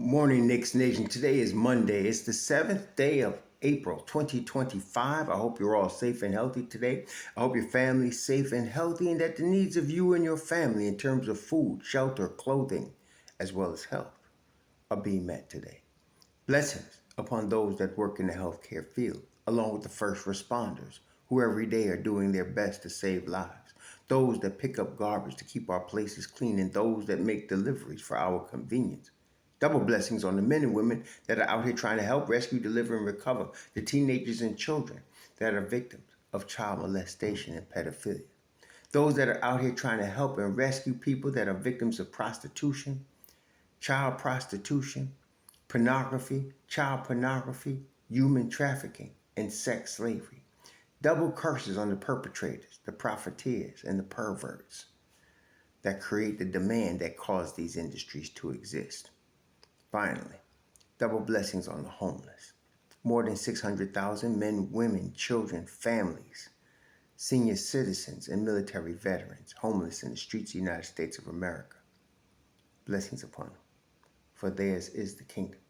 Morning, Knicks Nation. Today is Monday. It's the 7th day of April 2025. I hope you're all safe and healthy today. I hope your family's safe and healthy and that the needs of you and your family in terms of food, shelter, clothing, as well as health are being met today. Blessings upon those that work in the healthcare field, along with the first responders who every day are doing their best to save lives. Those that pick up garbage to keep our places clean and those that make deliveries for our convenience. Double blessings on the men and women that are out here trying to help rescue, deliver, and recover the teenagers and children that are victims of child molestation and pedophilia. Those that are out here trying to help and rescue people that are victims of prostitution, child prostitution, pornography, child pornography, human trafficking, and sex slavery. Double curses on the perpetrators, the profiteers, and the perverts that create the demand that caused these industries to exist. Finally, double blessings on the homeless. More than 600,000 men, women, children, families, senior citizens, and military veterans homeless in the streets of the United States of America. Blessings upon them, for theirs is the kingdom.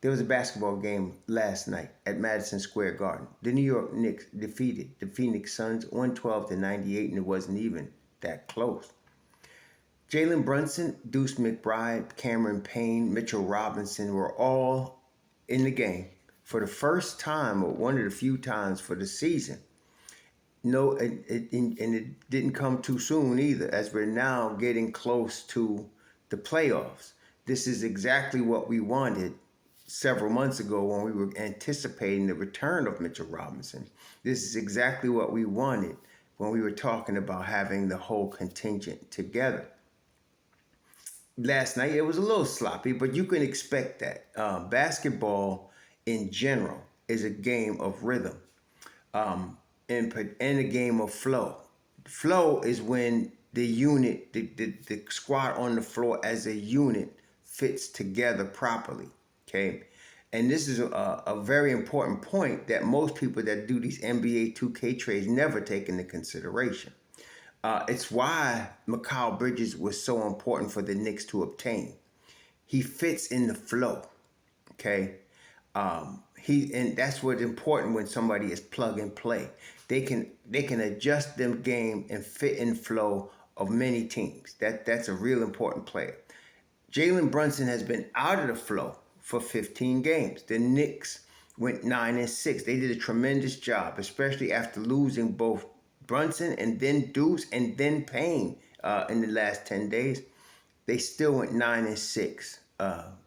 There was a basketball game last night at Madison Square Garden. The New York Knicks defeated the Phoenix Suns 112-98, and it wasn't even that close. Jalen Brunson, Deuce McBride, Cameron Payne, Mitchell Robinson were all in the game for the first time, or one of the few times for the season. No, and it didn't come too soon either, as we're now getting close to the playoffs. This is exactly what we wanted several months ago when we were anticipating the return of Mitchell Robinson. This is exactly what we wanted when we were talking about having the whole contingent together. Last night it was a little sloppy, but you can expect that. Basketball in general is a game of rhythm and a game of flow. Flow is when the unit, the squad on the floor as a unit fits together properly, okay? And this is a very important point that most people that do these NBA 2K trades never take into consideration. It's why Mikal Bridges was so important for the Knicks to obtain. He fits in the flow, okay? And that's what's important when somebody is plug and play. They can adjust them game and fit in flow of many teams. That's a real important player. Jalen Brunson has been out of the flow for 15 games. The Knicks went 9-6. They did a tremendous job, especially after losing both Brunson and then Deuce and then Payne in the last 10 days. They still went 9-6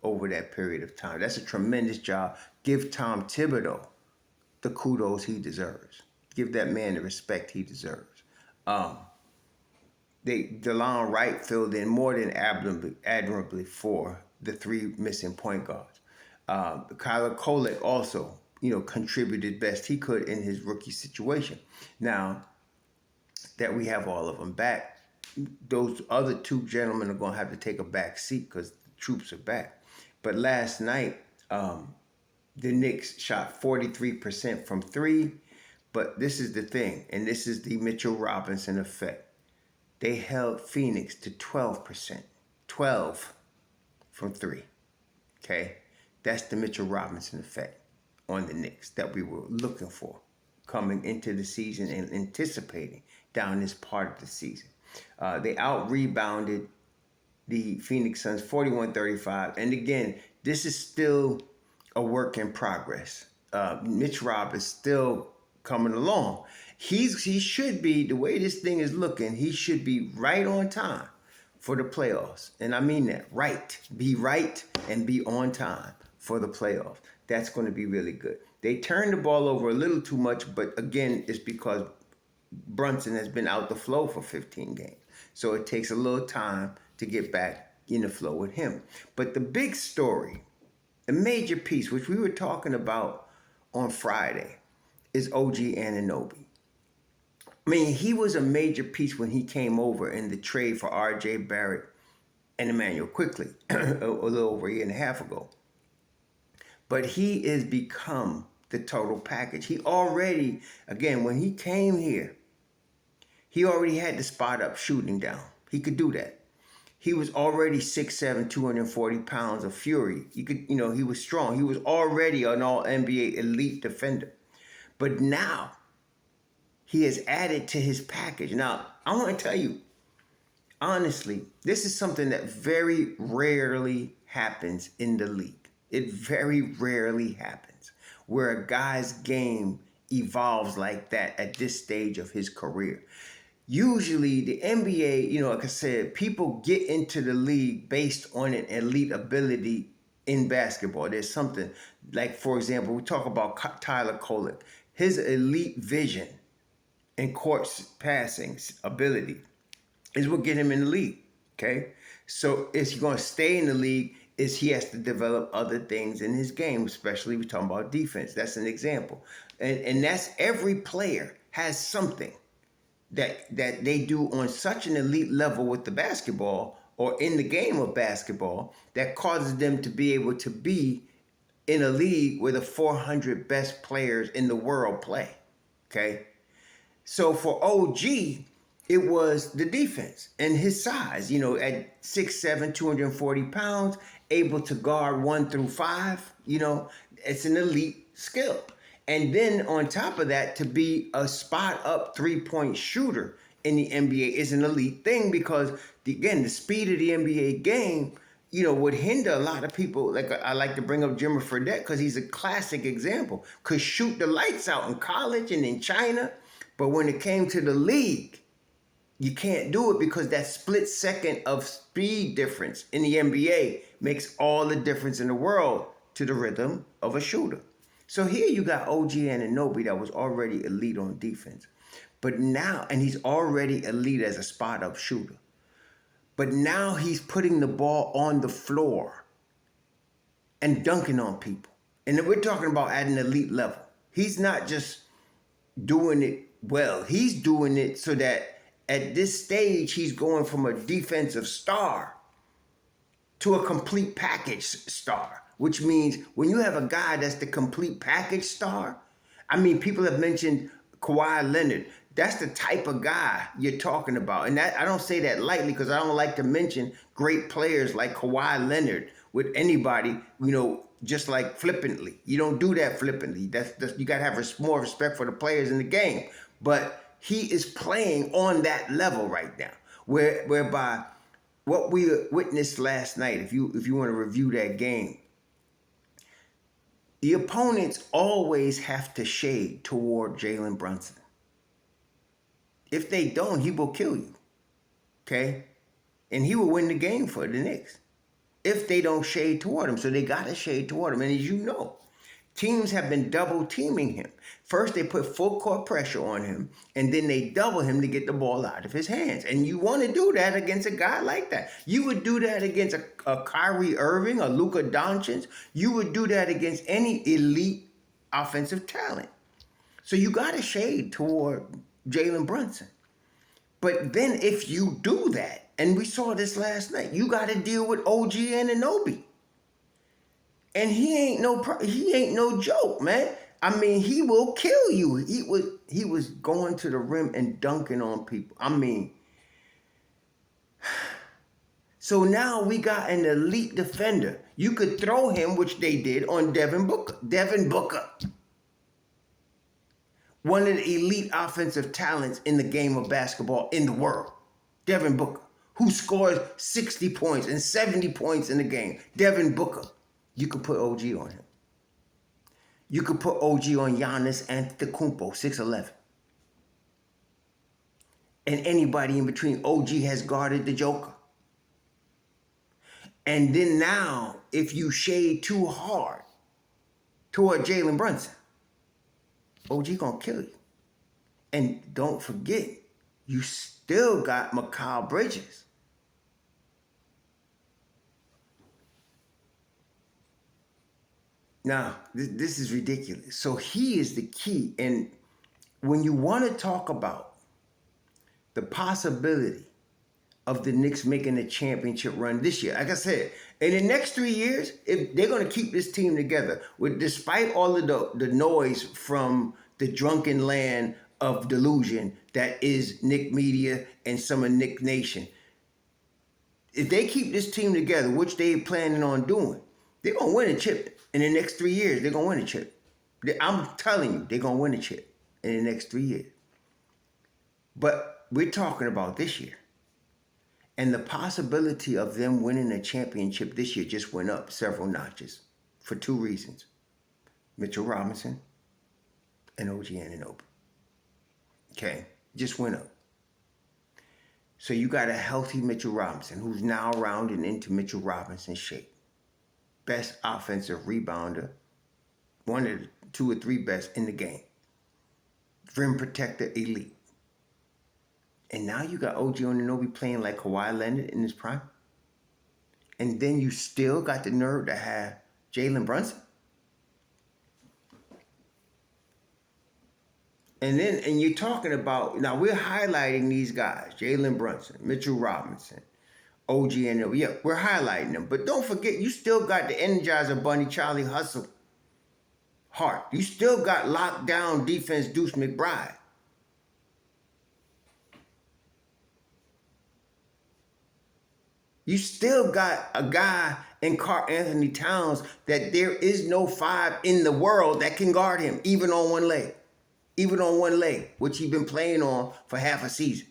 over that period of time. That's a tremendous job. Give Tom Thibodeau the kudos he deserves. Give that man the respect he deserves. DeLon Wright filled in more than admirably for the three missing point guards. Kyler Kolek also, contributed best he could in his rookie situation. Now that we have all of them back, those other two gentlemen are going to have to take a back seat because the troops are back. But last night, the Knicks shot 43% from three. But this is the thing, and this is the Mitchell Robinson effect. They held Phoenix to 12%. 12 from three. Okay? That's the Mitchell Robinson effect on the Knicks that we were looking for coming into the season and anticipating down this part of the season. They out-rebounded the Phoenix Suns 41-35. And again, this is still a work in progress. Mitch Rob is still coming along. He should be, the way this thing is looking, he should be right on time for the playoffs. And I mean that, right. Be right and be on time for the playoffs. That's going to be really good. They turned the ball over a little too much, but again, it's because Brunson has been out the flow for 15 games. So it takes a little time to get back in the flow with him. But the big story, a major piece, which we were talking about on Friday, is OG Anunoby. I mean, he was a major piece when he came over in the trade for R.J. Barrett and Emmanuel Quickley a little over a year and a half ago. But he has become the total package. He already, again, when he came here, he already had the spot up shooting down. He could do that. he was already 6'7", 240 pounds of fury. He was strong. He was already an all-NBA elite defender. But now, he has added to his package. Now, I want to tell you, honestly, this is something that very rarely happens in the league. It very rarely happens where a guy's game evolves like that at this stage of his career. Usually the NBA, like I said, people get into the league based on an elite ability in basketball. There's something like, for example, we talk about Tyler Kolek. His elite vision and court passing ability is what get him in the league, okay? So is he going to stay in the league? Is he has to develop other things in his game, especially we're talking about defense. That's an example. And that's every player has something that they do on such an elite level with the basketball or in the game of basketball that causes them to be able to be in a league where the 400 best players in the world play, okay? So for OG, it was the defense and his size, at 6'7", 240 pounds, able to guard 1 through 5, it's an elite skill. And then on top of that, to be a spot-up three-point shooter in the NBA is an elite thing because, again, the speed of the NBA game, would hinder a lot of people. Like I like to bring up Jimmy Fredette because he's a classic example. Could shoot the lights out in college and in China, but when it came to the league, you can't do it because that split second of speed difference in the NBA makes all the difference in the world to the rhythm of a shooter. So here you got OG Anunoby that was already elite on defense. But now, and he's already elite as a spot-up shooter. But now he's putting the ball on the floor and dunking on people. And then we're talking about at an elite level. He's not just doing it well. He's doing it so that at this stage, he's going from a defensive star to a complete package star, which means when you have a guy that's the complete package star, people have mentioned Kawhi Leonard. That's the type of guy you're talking about. And that I don't say that lightly because I don't like to mention great players like Kawhi Leonard with anybody, just like flippantly. You don't do that flippantly. You got to have more respect for the players in the game. But he is playing on that level right now, whereby what we witnessed last night, if you want to review that game, the opponents always have to shade toward Jalen Brunson. If they don't, he will kill you, okay? And he will win the game for the Knicks if they don't shade toward him. So they got to shade toward him. And as you know, teams have been double teaming him. First, they put full court pressure on him, and then they double him to get the ball out of his hands. And you want to do that against a guy like that. You would do that against a Kyrie Irving, a Luka Doncic. You would do that against any elite offensive talent. So you got to shade toward Jalen Brunson. But then if you do that, and we saw this last night, you got to deal with OG Anunoby. And he ain't no joke, man. He will kill you. He was going to the rim and dunking on people. So now we got an elite defender. You could throw him, which they did, on Devin Booker. Devin Booker. One of the elite offensive talents in the game of basketball in the world. Devin Booker, who scores 60 points and 70 points in the game. Devin Booker. You could put OG on him. You could put OG on Giannis Antetokounmpo, 6'11". And anybody in between. OG has guarded the Joker. And then now, if you shade too hard toward Jalen Brunson, OG gonna kill you. And don't forget, you still got Mikal Bridges. Now, this is ridiculous. So he is the key. And when you want to talk about the possibility of the Knicks making a championship run this year, like I said, in the next 3 years, if they're going to keep this team together, despite all of the noise from the drunken land of delusion that is Knick media and some of Knick Nation, if they keep this team together, which they planning on doing, they're going to win a chip in the next 3 years. They're going to win a chip. I'm telling you, they're going to win a chip in the next 3 years. But we're talking about this year. And the possibility of them winning a championship this year just went up several notches for 2 reasons. Mitchell Robinson and OG Anunoby. Okay, just went up. So you got a healthy Mitchell Robinson who's now rounding into Mitchell Robinson's shape. Best offensive rebounder, one of the 2 or 3 best in the game. Rim protector, elite. And now you got OG Anunoby playing like Kawhi Leonard in his prime. And then you still got the nerve to have Jalen Brunson. And you're talking about, now we're highlighting these guys, Jalen Brunson, Mitchell Robinson, OG Anunoby. Yeah, we're highlighting them. But don't forget, you still got the Energizer Bunny, Charlie Hustle, Hart. You still got lockdown defense, Deuce McBride. You still got a guy in Karl Anthony Towns that there is no 5 in the world that can guard him, even on one leg. Even on one leg, which he's been playing on for half a season.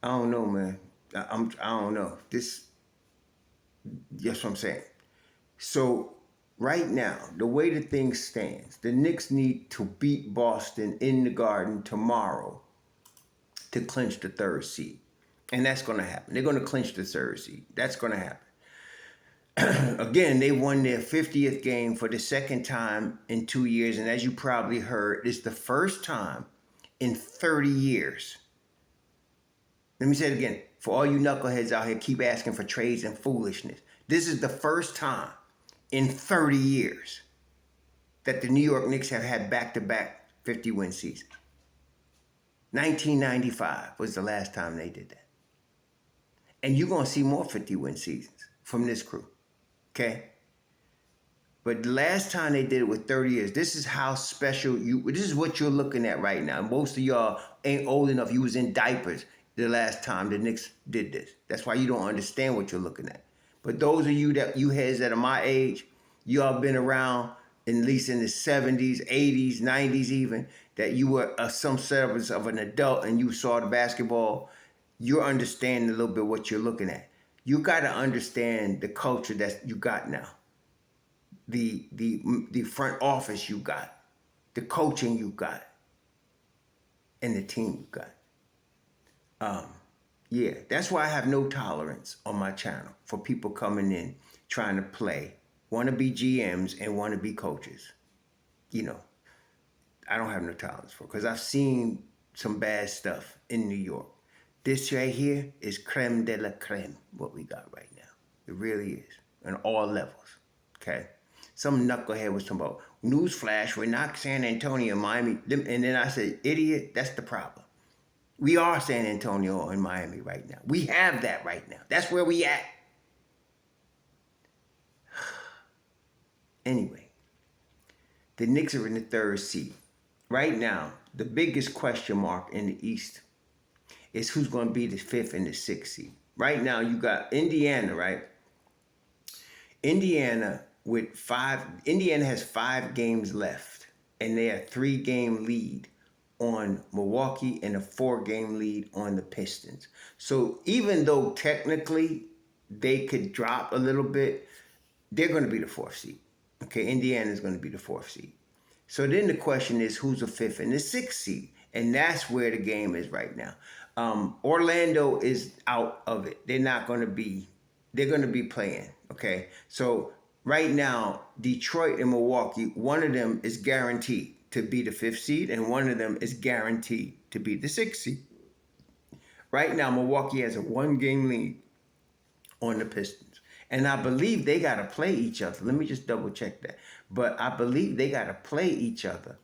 I don't know, man. I don't know. That's what I'm saying. So right now, the way the thing stands, the Knicks need to beat Boston in the Garden tomorrow to clinch the 3rd seed. And that's going to happen. They're going to clinch the 3rd seed. That's going to happen. Again, they won their 50th game for the 2nd time in 2 years. And as you probably heard, it's the first time in 30 years. Let me say it again. For all you knuckleheads out here, keep asking for trades and foolishness. This is the first time in 30 years that the New York Knicks have had back-to-back 50-win seasons. 1995 was the last time they did that. And you're going to see more 50-win seasons from this crew. Okay? But the last time they did it with 30 years, this is how special this is what you're looking at right now. Most of y'all ain't old enough. You was in diapers the last time the Knicks did this. That's why you don't understand what you're looking at. But those of you heads that are my age, y'all been around at least in the 70s, 80s, 90s even, that you were some semblance of an adult and you saw the basketball, you're understanding a little bit what you're looking at. You got to understand the culture that you got now. The front office you got, the coaching you got, and the team you got. Yeah, that's why I have no tolerance on my channel for people coming in trying to play, want to be GMs and want to be coaches. You know, I don't have no tolerance for it because I've seen some bad stuff in New York. This right here is creme de la creme, what we got right now. It really is, on all levels, okay? Some knucklehead was talking about, newsflash, we're not San Antonio, Miami. And then I said, idiot, that's the problem. We are San Antonio and Miami right now. We have that right now. That's where we at. Anyway, the Knicks are in the 3rd seed. Right now, the biggest question mark in the East is who's going to be the 5th and the 6th seed. Right now, you got Indiana, right? Indiana has 5 games left, and they have 3-game lead on Milwaukee and a 4-game lead on the Pistons. So even though technically they could drop a little bit, they're going to be the 4th seed. Okay, Indiana is going to be the 4th seed. So then the question is, who's the 5th and the 6th seed? And that's where the game is right now. Orlando is out of it. They're going to be playing, okay? So right now, Detroit and Milwaukee, one of them is guaranteed to be the 5th seed, and one of them is guaranteed to be the 6th seed. Right now, Milwaukee has a 1-game lead on the Pistons. And I believe they got to play each other. Let me just double check that. But I believe they got to play each other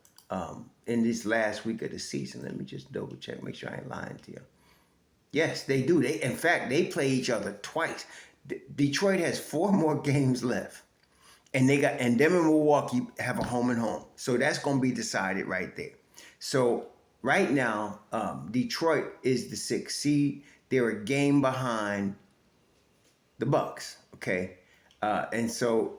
in this last week of the season. Let me just double check, make sure I ain't lying to you. Yes, they do. In fact, they play each other twice. Detroit has 4 more games left. And them and Milwaukee have a home and home. So that's going to be decided right there. So right now, Detroit is the 6th seed. They're a game behind the Bucks, okay? And so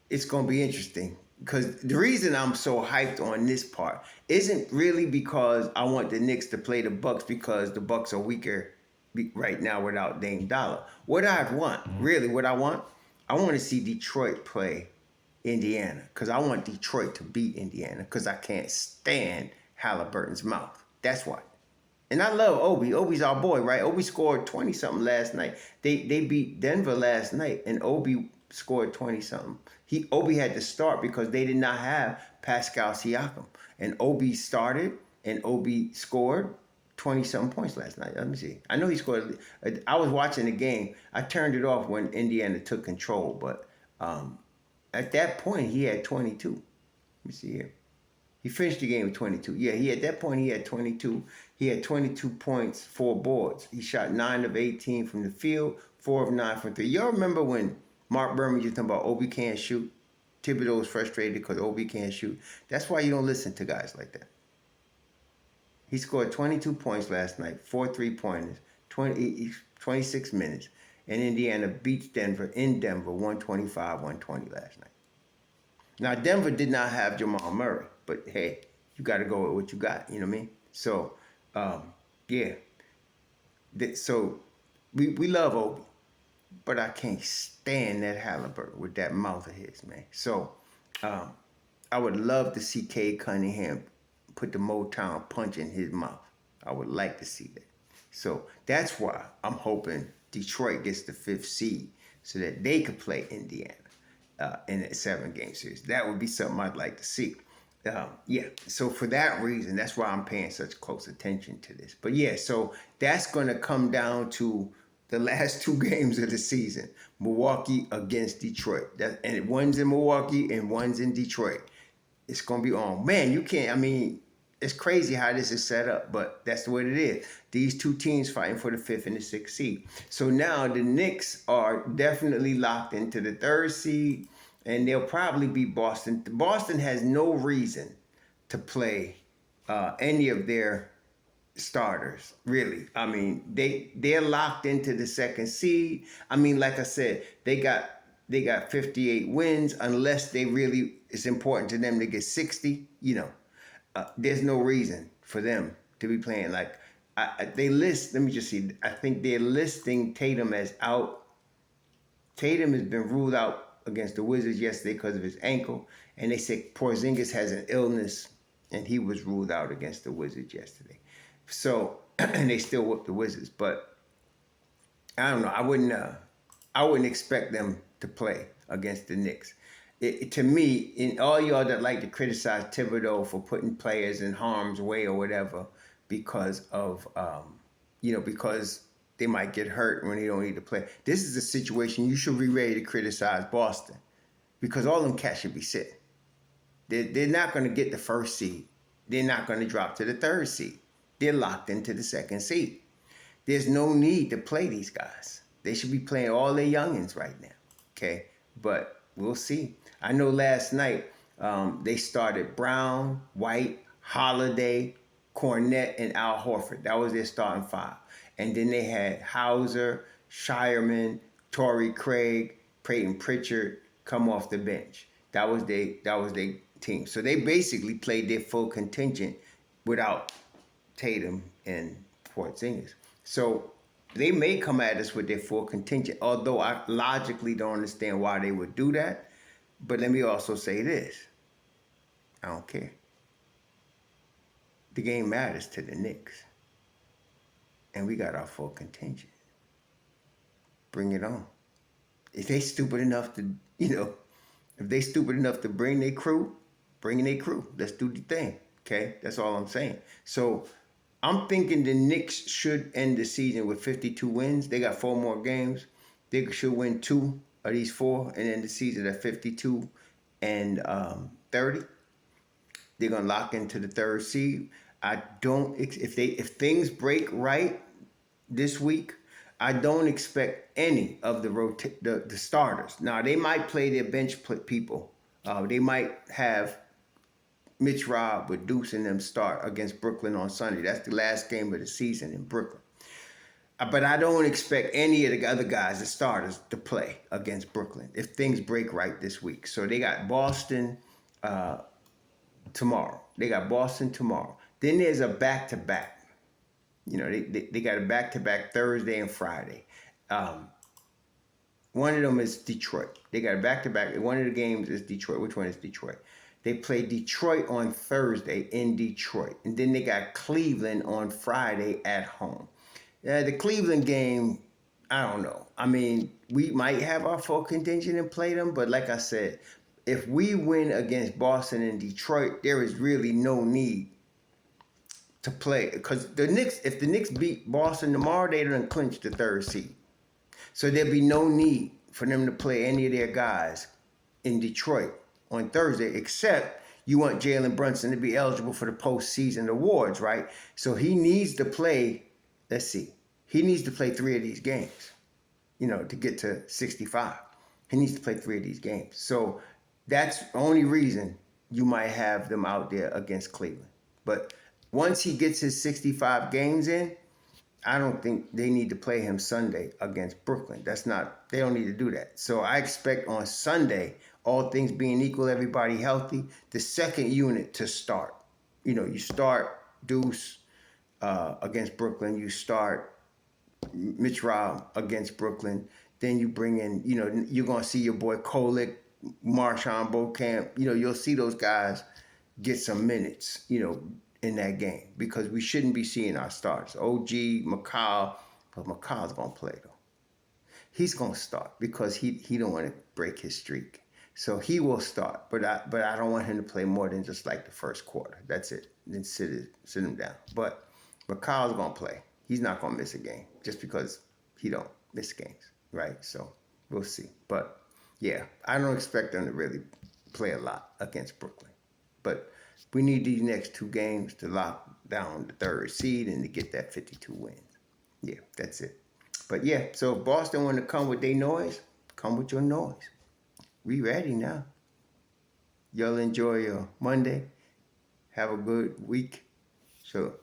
it's going to be interesting because the reason I'm so hyped on this part isn't really because I want the Knicks to play the Bucks because the Bucks are weaker right now without Dame Dollar. What I want, really, what I want to see Detroit play Indiana because I want Detroit to beat Indiana because I can't stand Halliburton's mouth. That's why. And I love Obi. Obi's our boy, right? Obi scored 20-something last night. They beat Denver last night, and Obi scored 20-something. Obi had to start because they did not have Pascal Siakam. And Obi started, and Obi scored 20-something points last night. Let me see. I know he scored. I was watching the game. I turned it off when Indiana took control, but at that point, he had 22. Let me see here. He finished the game with 22. Yeah, at that point, he had 22. He had 22 points, 4 boards. He shot 9 of 18 from the field, 4 of 9 from 3. Y'all remember when Mark Berman was talking about Obi can't shoot? Thibodeau was frustrated because Obi can't shoot. That's why you don't listen to guys like that. He scored 22 points last night, 4 3-pointers, 26 minutes. And Indiana beats Denver in Denver, 125-120 last night. Now, Denver did not have Jamal Murray, but hey, you got to go with what you got. You know what I mean? So, yeah. So, we love Obi, but I can't stand that Halliburton with that mouth of his, man. So, I would love to see Cade Cunningham put the Motown punch in his mouth. I would like to see that. So, that's why I'm hoping Detroit gets the 5th seed so that they could play Indiana in a 7-game series. That would be something I'd like to see. Yeah, so for that reason, that's why I'm paying such close attention to this. But yeah, so that's going to come down to the last 2 games of the season. Milwaukee against Detroit. And one's in Milwaukee and one's in Detroit. It's going to be on. Man, you can't, I mean, it's crazy how this is set up, but that's the way it is. These 2 teams fighting for the 5th and the 6th seed. So now the Knicks are definitely locked into the 3rd seed, and they'll probably beat Boston. Boston has no reason to play any of their starters, really. I mean, they're locked into the 2nd seed. I mean, like I said, they got 58 wins unless it's important to them to get 60, you know. There's no reason for them to be playing. Like, let me just see. I think they're listing Tatum as out. Tatum has been ruled out against the Wizards yesterday because of his ankle. And they said Porzingis has an illness, and he was ruled out against the Wizards yesterday. So, and they still whooped the Wizards. But, I don't know. I wouldn't expect them to play against the Knicks. To me, in all y'all that like to criticize Thibodeau for putting players in harm's way or whatever because of, because they might get hurt when they don't need to play. This is a situation you should be ready to criticize Boston because all them cats should be sitting. They're not going to get the 1st seed. They're not going to drop to the 3rd seed. They're locked into the 2nd seed. There's no need to play these guys. They should be playing all their youngins right now, okay? But we'll see. I know last night they started Brown, White, Holiday, Cornette, and Al Horford. That was their starting 5. And then they had Hauser, Shireman, Torrey Craig, Peyton Pritchard come off the bench. That was their team. So they basically played their full contingent without Tatum and Porzingis. So they may come at us with their full contingent, although I logically don't understand why they would do that. But let me also say this. I don't care. The game matters to the Knicks. And we got our full contingent. Bring it on. If they stupid enough to, bring their crew, bring their crew. Let's do the thing. Okay? That's all I'm saying. So I'm thinking the Knicks should end the season with 52 wins. They got 4 more games. They should win 2 of these 4 and end the season at 52 and 30. They're gonna lock into the 3rd seed. If things break right this week, I don't expect any of the starters. Now they might play their bench people. They might have Mitch Robb with Deuce and them start against Brooklyn on Sunday. That's the last game of the season in Brooklyn. But I don't expect any of the other guys, the starters, to play against Brooklyn if things break right this week. So they got Boston tomorrow. They got Boston tomorrow. Then there's a back-to-back. You know, they got a back-to-back Thursday and Friday. One of them is Detroit. They got a back-to-back. One of the games is Detroit. Which one is Detroit? They play Detroit on Thursday in Detroit. And then they got Cleveland on Friday at home. The Cleveland game, I don't know. I mean, we might have our full contingent and play them, but like I said, if we win against Boston and Detroit, there is really no need to play. Because if the Knicks beat Boston tomorrow, they don't clinch the third seed. So there'd be no need for them to play any of their guys in Detroit on Thursday, except you want Jalen Brunson to be eligible for the postseason awards, right? So he needs to play, let's see, he needs to play 3 of these games, you know, to get to 65. He needs to play 3 of these games. So that's the only reason you might have them out there against Cleveland. But once he gets his 65 games in, I don't think they need to play him Sunday against Brooklyn. They don't need to do that. So I expect on Sunday, all things being equal, everybody healthy, the second unit to start. You know, you start Deuce against Brooklyn. You start Mitch Rob against Brooklyn. Then you bring in, you know, you're going to see your boy Kolick, Marshawn Beaucamp. You know, you'll see those guys get some minutes, you know, in that game, because we shouldn't be seeing our starters. OG, McCall, but McCall's going to play, though. He's going to start because he don't want to break his streak. So he will start, but I don't want him to play more than just like the first quarter. That's it. Then sit him down. But McCall's going to play. He's not going to miss a game just because he don't miss games, right? So we'll see. But, yeah, I don't expect them to really play a lot against Brooklyn. But we need these next 2 games to lock down the third seed and to get that 52 wins. Yeah, that's it. But yeah, so if Boston want to come with their noise, come with your noise. We ready now. Y'all enjoy your Monday. Have a good week. So